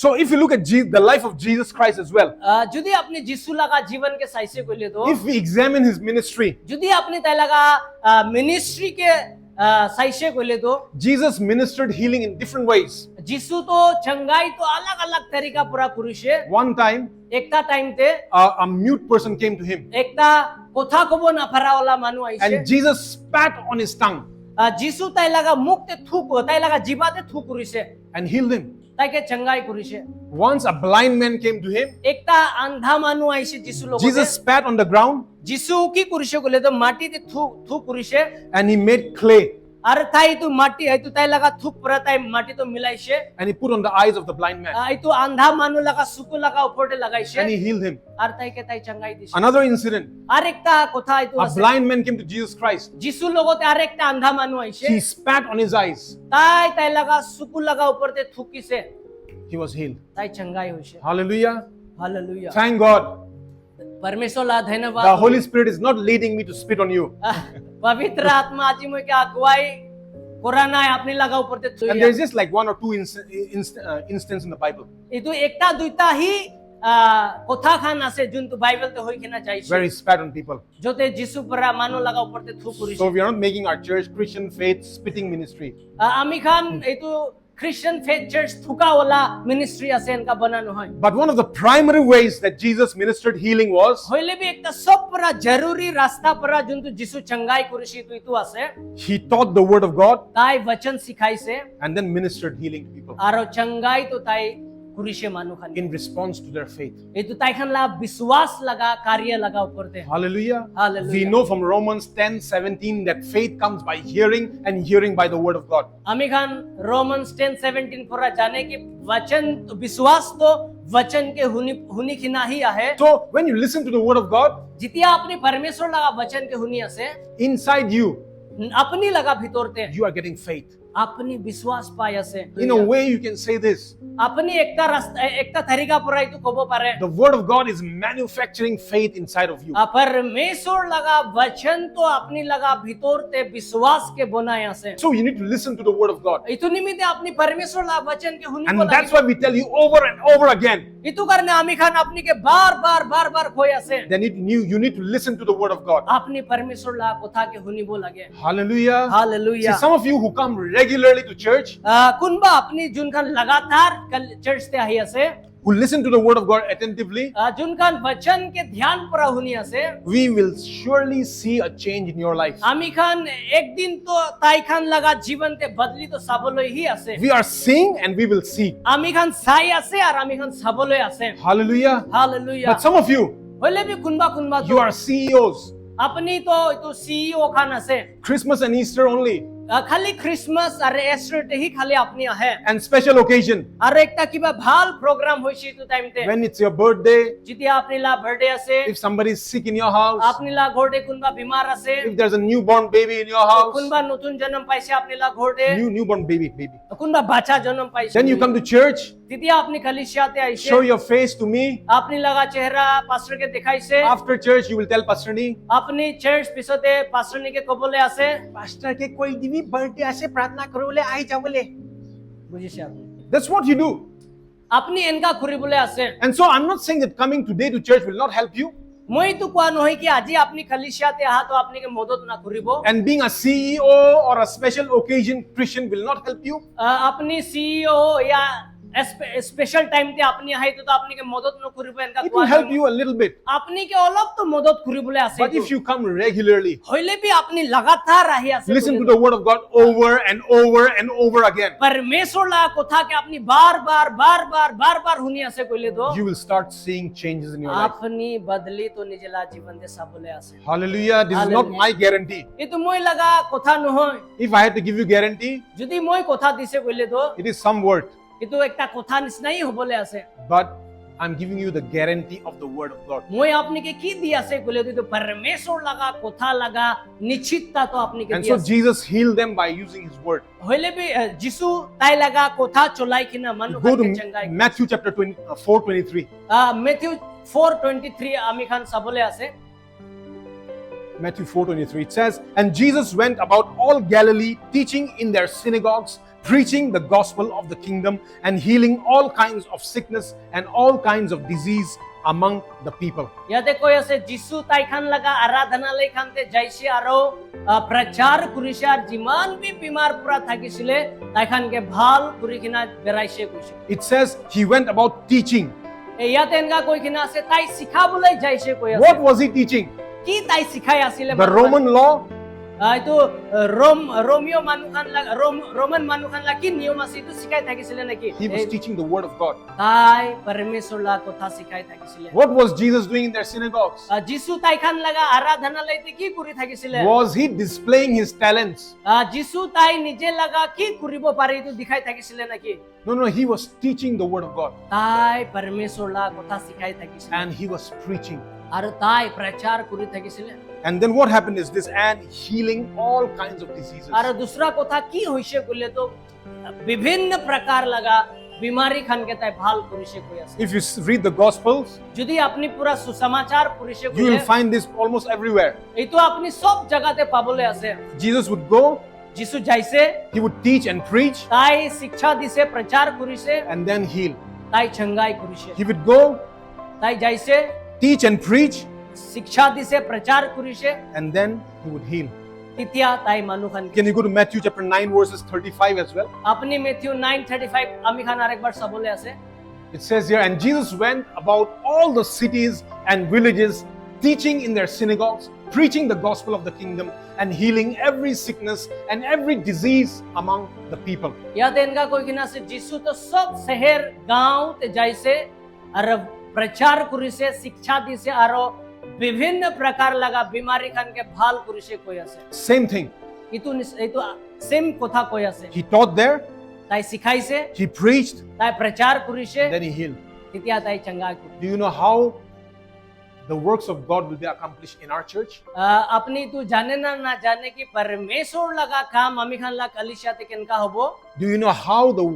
So if you look at the life of Jesus Christ as well, যদি আপনি যিশু লাগা জীবনকে চাইছে কইলে তো if we examine his ministry, যদি আপনি তাই লাগা মিনিস্ট্রিকে চাইছে কইলে তো Jesus ministered healing in different ways. যিশু তো চঙ্গাই তো अलग अलग तरीका पूरा করিছে One time, একটা টাইমতে a mute person came to him, একটা কথা কব না পারাওয়ালা মানুষ আইছে and Jesus spat on his tongue যিশু তাই লাগা মুখতে থুক তাই লাগা জিবাতে থুক করিছে and healed him. তাইকে চঙ্গাই করিছে Once a blind man came to him, একটা আন্ধা মানুষ আইছে যিশু লগতে Jesus spat on the ground যিশু কি করিছে কইলে তো মাটিতে থুক করিছে and he made clay আর তাই তো মাটি আইতো তাই লাগা থুক পরা তাই মাটি তো মিলাইছে and he put on the eyes of the blind man আইতো আন্ধা মানুষ লাগা সুকু লাগা উপরে লাগাইছে and he healed him. আর তাইকে তাই চঙ্গাই দিছে Another incident, আরেকটা কথা আইতো a আছে blind man came to Jesus Christ. যিশু লগতে আরেকটা আন্ধা মানুষ আইছে He spat on his eyes. তাই লাগা সুকু লাগা উপরতে থুকিছে He was healed. তাই চঙ্গাই হইছে Hallelujah. Hallelujah Thank God. परमेश्वरला धन्यवाद The Holy Spirit is not leading me to spit on you. पवित्र आत्मा আজি মই কে अगुवाई করা নাই আপনি লাগা উপরতে And থুইয়া there's just like one or two instances in the Bible. এটো একটা দুইটা হি কথা খান আছে যোনটো বাইবেলতে হই কিনা যাইছে Where he spat on people. যতে যিশু পরা মানু লাগা উপরতে থু করিছে So we are not making our church Christian faith spitting ministry. আমি খান এটো Christian faith church থুকাওয়ালা মিনিস্ট্রি আছে এনকা বানানো হয় But one of the primary ways that Jesus ministered healing was হইলে বি একটা সব পরা জরুরি রাস্তা পরা যোনটো যিশু চঙ্গাই করিছে তো আছে he taught the word of God তাই বচন শিখাইছে and then ministered healing to people আর চঙ্গাই তো তাই করিছে মানু খান in response to their faith. এটো তাই খান লা বিশ্বাস লাগা কার্য লাগা উপরতে Hallelujah. Hallelujah. We know from Romans 10:17 that faith comes by hearing and hearing by the word of God. আমি খান रोमन्स 10:17 পড়া জানে কি वचन तो विश्वास तो वचन के हुनी की नाही आहे So when you listen to the word of God, Jitiya अपनी परमेश्वर लगा वचन के हुनी আছে inside you, अपनी लगा भीतरते you are getting faith. अपनी विश्वास पाय আছে In a way, you can say this. अपनी एकता रास्ता एकता तरीका पराई तो कबो पारे The word of God is manufacturing faith inside of you. परमेश्वर लगा वचन तो अपनी लगा भीतरते विश्वास के बनाय আছে So you need to listen to the word of God. इतु निमित्त अपनी परमेश्वर लगा वचन के हुनी And बोला that's why we tell you over and over again. इतु करने आमी खान अपनी के बार खोय আছে Then you need to listen to the word of God. अपनी परमेश्वर लगा कथा के हुनी बोल लगे Hallelujah. Hallelujah See, some of you who come regularly to church, कुनबा अपनी जुनखान लगातार चर्च ते आही আছে who listen to the word of God attentively, जुनखान वचन के ध्यान परा हुनी আছে we will surely see a change in your life. आमी खान एक दिन तो ताई खान लगा जीवन ते बदली तो साबलोय ही আছে We are seeing and we will see. आमी खान साई আছে আর আমি খান সাবলোয় আছে Hallelujah. Hallelujah But some of you, হইলে বি কুনবা you are CEOs. আপনি তো তো সিইও খান আছে Christmas and Easter only. খালি ক্রিসমাস আর এস্টার তে হি খালি আপনি আহে And special occasion. আর একটা কিবা ভাল প্রোগ্রাম হইছে তো টাইমতে When it's your birthday, যেতিয়া আপনি লা বার্থডে আছে if somebody is sick in your house, আপনি লা ঘরতে কোনবা বিমার আছে if there's a newborn baby in your house, কোনবা নতুন জন্ম পাইছে আপনি লা ঘরতে newborn baby. কোনবা বাচ্চা জন্ম পাইছে Then you come to church, তেতিয়া আপনি কলিসিয়াতে আইছে show your face to me. আপনি লাগা চেহারা পাস্টরকে দেখাইছে After church, you will tell Pastor Nee, আপনি চার্চ পিছতে পাস্টরনিকে কবলে আছে পাস্টার কে কই দিবি বার্থডে আছে প্রার্থনা করবলে আই যাবলে বুঝিছে আপনি that's what you do. আপনি এনকা করিবলে আছে And so I'm not saying that coming today to church will not help you. মই তো কোৱা নহয় কি আজি আপনি কলিসিয়াতে আহা তো আপনিকে মদত না করিব And being a CEO or a special occasion Christian will not help you. আপনি সিইও ইয়া স্পেশাল টাইম তে আপনি আইতো তো আপনিকে মদত ন করিব এনকা It will help you a little bit. আপনিকে অলপ তো মদত করিবলে আছে But if you come regularly, হইলে বি আপনি লাগাতার আহি আছে listen to the word of God over and over and over again, परमेश्वर ला কথা কে আপনি বারবার হুনি আছে কইলে তো you will start seeing changes in your life. আপনি বদলি তো নিজেলা জীবন দে সাবলে আছে Hallelujah. This is not my guarantee. এতো মই লাগা কথা নহয় If I had to give you guarantee, যদি মই কথা দিছে কইলে তো it is some word. এতো একটা কথা নিছনাই হবলে আছে But I'm giving you the guarantee of the word of God. মই আপনিকে কি দি আছে কইলে তো परमेश्वर লাগা কথা লাগা নিশ্চিততা তো আপনিকে And দি so আছে Jesus healed them by using his word. হইলে বি যিশু তাই লাগা কথা চলাই কিনা মানুষ Go to চঙ্গাই Matthew chapter 4:23. মেথিউ 4:23 আমি খান সাবলে আছে Matthew 4:23, it says, "And Jesus went about all Galilee, teaching in their synagogues, preaching the gospel of the kingdom, and healing all kinds of sickness and all kinds of disease among the people." ইয়াতে কৈ আছে যিশু তাইখান লগা আৰাধনালয় খানতে যাইছে আৰু প্ৰচাৰ কৰিছে আৰু যিমান বি বিমাৰ পৰা থাকিছিলে তাইখানকে ভাল কৰি কিনা বেৰাইছে কৈছে। It says he went about teaching. ইয়াতে এনেকা কৈ কিনা আছে তাই শিখাবলৈ যাইছে কৈ আছে। What was he teaching? কি তাই শিখাই আছিলে? The Roman law? এইটো रोमन মানুহখানলা কি নিয়ম আছে এইটো শিখাই থাকিছিলে নেকি? He was teaching the word of God. তাই পৰমেশ্বৰলা কথা শিখাই থাকিছিলে। What was Jesus doing in their synagogues? যিশু তাইখান লগা আৰাধনালয়তে কি কৰি থাকিছিলে? Was he displaying his talents? যিশু তাই নিজে লগা কি কৰিব পাৰে এইটো দেখাই থাকিছিলে নেকি? No, he was teaching the word of God. তাই পৰমেশ্বৰলা কথা শিখাই থাকিছিলে And he was preaching. আৰু তাই প্ৰচাৰ কৰি থাকিছিলে। And then what happened is this, and healing all kinds of diseases. আৰু দুसৰা কথা কি হৈছে কলে তো বিভিন্ন প্ৰকাৰ লগা বিমাৰী খানকে তাই ভাল কৰিছে কৈ আছে। If you read the Gospels, যদি আপনি পুরা সুসমাচার পড়িছে you কইলে will find this almost everywhere. এইটো আপনি সব জায়গাতে পাবলে আছে। Jesus would go, যিশু যাইছে, he would teach and preach, তাই শিক্ষা দিছে, প্রচার করিছে, and then heal. তাই চঙ্গাই করিছে। He would go, তাই যাইছে, teach and preach, শিক্ষা দিছে, প্রচার করিছে, and then he would heal. তিতিয়া তাই মানুখান। Can you go to Matthew chapter 9 verses 35 as well? আপনি ম্যাথিউ 9:35 আমি খান আরেকবার সাবলে আছে। It says here, "And Jesus went about all the cities and villages, teaching in their synagogues, preaching the gospel of the kingdom, and healing every sickness and every disease among the people." ইয়াতে এনকা কই কিনা আছে যিশু তো সব শহর গাঁওতে যাইছে আর প্রচার করিছে, শিক্ষা দিছে আর বিভিন্ন প্রকার লাগা বিমারি খানকে ভাল করিছে কই আছে। Same thing. এইটো সেম কথা কই আছে। He taught there, তাই শিখাইছে, he preached, তাই প্রচার করিছে, then he healed. তিতিয়া তাই চঙ্গা করি। Do you know how the works of God will be accomplished in our church? আপনি তো জানেন না জানে কি পরমেশ্বর লাগা কাম আমি খান লা কলিশাতে কেনকা হবো? Do you know how the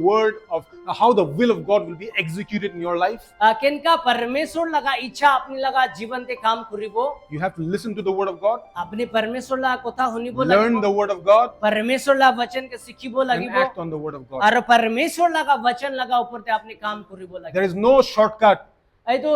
will of God will be executed in your life? কেনকা পরমেশ্বর লাগা ইচ্ছা আপনি লাগা জীবনতে কাম করিব? You have to listen to the word of God, আপনি পরমেশ্বর লাগা কথা শুনিব learn লাগিব, the word of God, পরমেশ্বর লাগা বচন কে শিখিব and লাগিব, act on the word of God. আর পরমেশ্বর লাগা বচন লাগা উপরতে আপনি কাম করিব লাগিব। There is no shortcut. এই তো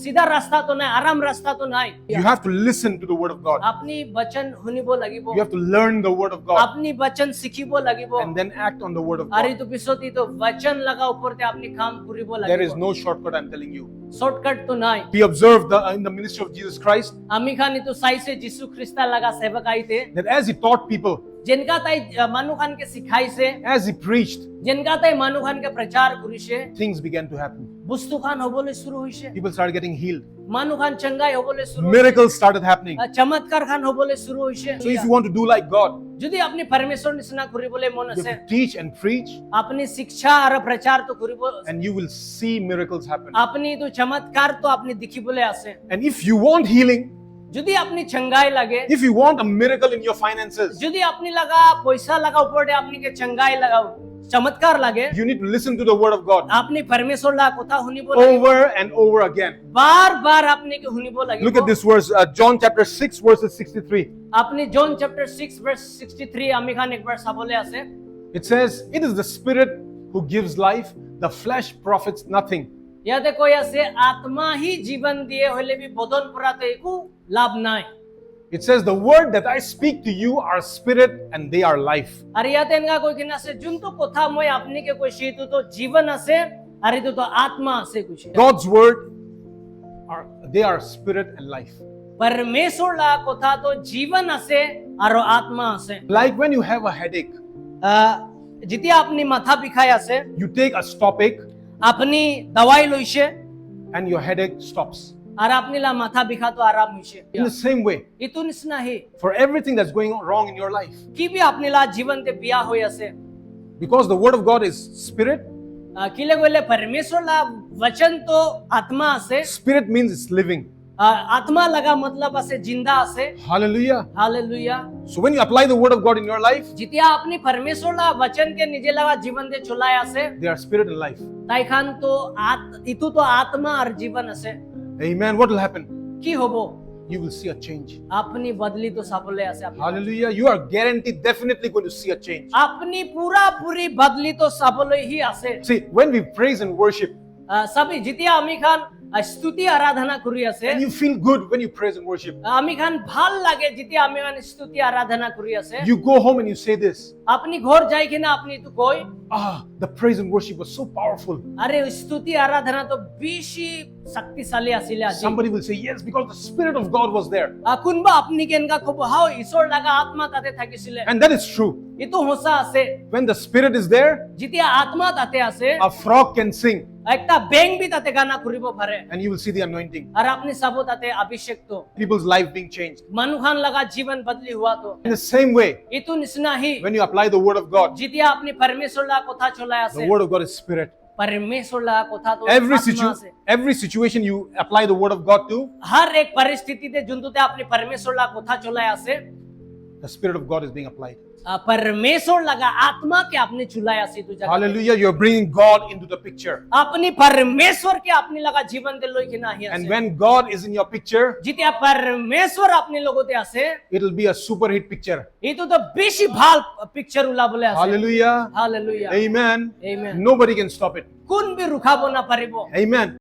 সিধা রাস্তা তো নাই, আরাম রাস্তা তো নাই। You have to listen to the word of God. আপনি বচন শুনিব লাগিব, You have to learn the word of God, আপনি বচন শিখিব লাগিব, and then act on the word of R God. এই তো পিছতি তো বচন লাগা উপরতে আপনি কাম করিব There is লাগিব। no shortcut, I'm telling you. Shortcut তো নাই। We observed in the ministry of Jesus Christ আমি খান তো চাইছে যিশু খ্রিস্টা লাগা সেবকাইতে that as he taught people, যেনকা তাই মানুহ খানকে শিখাইছে, as he preached, যেনকা তাই মানুহ খানকে প্রচার করিছে, things began to happen. বস্তু খান হবলে শুরু হইছে, People started getting healed. মানুহ খান চঙ্গাই হবলে শুরু, Miracles started happening. চমৎকার খান হবলে শুরু হইছে। So if you want to do like God, যদি আপনি পরমেশ্বর নিচিনা করিবলে মন you আছে, have to teach and preach, আপনি শিক্ষা আর প্রচার তো করিব, and you will see miracles happen. আপনি তো চমৎকার তো আপনি দেখিবলে আছে। And if you want healing, যদি আপনি চঙ্গাই লাগে, if you want a miracle in your finances, যদি আপনি লাগা পয়সা লাগা উপরে আপনি কে চঙ্গাই লাগাও চমৎকার লাগে, you need to listen to the word of God আপনি পরমেশ্বর লা কথা শুনিব লাগিব, over and over again. বারবার আপনি কে শুনিব লাগিব। Look at this verse, John chapter 6 verses 63. আপনি জন চ্যাপ্টার 6 verse 63 আমি খান একবার সাবলে আছে। It says, "It is the spirit who gives life, the flesh profits nothing." ইয়াতে কই আছে আত্মা হি জীবন দিয়ে হইলে বি বদন পরাতে একু লাভ নাই। It says, "The word that I speak to you are spirit and they are life." আর ইয়াতে এনগা কই কিনা আছে যোনটো কথা মই আপনি কে কইছি তো তো জীবন আছে আর এটো তো আত্মা আছে কইছে। God's word they are spirit and life. পরমেশ্বর লা কথা তো জীবন আছে আর আত্মা আছে। Like when you have a headache, যেতিয়া আপনি মাথা বিখাই আছে, you take a stopic আপনি দাওয়াই লইছে and your headache stops. আর আপনি লা মাথা বিখা তো আরাম হইছে। In the same way, ইতো নিসনা হে for everything that's going wrong in your life, কি বি আপনি লা জীবনতে বিয়া হই আছে, because the word of God is spirit, কিলে কইলে পরমেশ্বর লা वचन তো আত্মা আছে, spirit means it's living. আত্মা লাগা মতলব আছে জিন্দা আছে। Hallelujah. Hallelujah. So when you apply the word of God in your life, যেতিয়া আপনি পরমেশ্বর লা वचन কে নিজে লাগা জীবন দে চলাই আছে, they are spirit and life. তাই খান তো ইতো তো আত্মা আর জীবন আছে। Amen. What will happen? কি হবো? you will see a change. আপনি বদলি তো সাবলে আছে আপনি Hallelujah. You are guaranteed definitely going to see a change. আপনি পুরাপুরি বদলি তো সাবলে হি আছে See, when we praise and worship, সবই যেতিয়া আমি খান স্তুতি আরাধনা করি আছে and you feel good when you praise and worship, আমি খান ভাল লাগে যেতিয়া আমি খান স্তুতি আরাধনা করি আছে you go home and you say this, আপনি ঘর যাই কিনা আপনি তো কই the praise and worship was so powerful. আরে স্তুতি আরাধনা তো বেশি শক্তিশালী আছিল আজি Somebody will say, yes, because the Spirit of God was there. কোনবা আপনি কেনকা কব হাও ঈশ্বর লাগা আত্মা তাতে থাকিছিল And that is true. এতো হোসা আছে When the Spirit is there, যেতিয়া আত্মা তাতে আছে a frog can sing, একটা বেং বি তাতে গানা করিব পারে and you will see the anointing. আর আপনি সাবো তাতে অভিষেক্ত People's life being changed. মানুখান লাগা জীবন বদলি হুয়া তো In the same way, এতো নিসনা হি when you apply the Word of God, যেতিয়া আপনি পরমেশ্বর লাগা কথা চলায় আছে the Word of God is Spirit. পরমেশ্বর লাগা কথা তো Every situation you apply the Word of God to, হর এক পরিস্থিতিতে জুনতুতে আপনি পরমেশ্বর লাগা কথা চলায় আছে the Spirit of God is being applied. परमेश्वर लगा आत्मा के आपने चुलाय आसी तू जगह Hallelujah. You're bringing God into the picture. अपनी परमेश्वर के अपनी लगा जीवन दे लोई के नाही And आसे when God is in your picture, जिते परमेश्वर अपने लोगों ते आसे it'll be a super hit picture. ये तो बेशी भाल पिक्चर उला बोले आसे Hallelujah. Hallelujah Amen. Amen. Nobody can stop it. कुन भी रुखाबो ना परिबो Amen.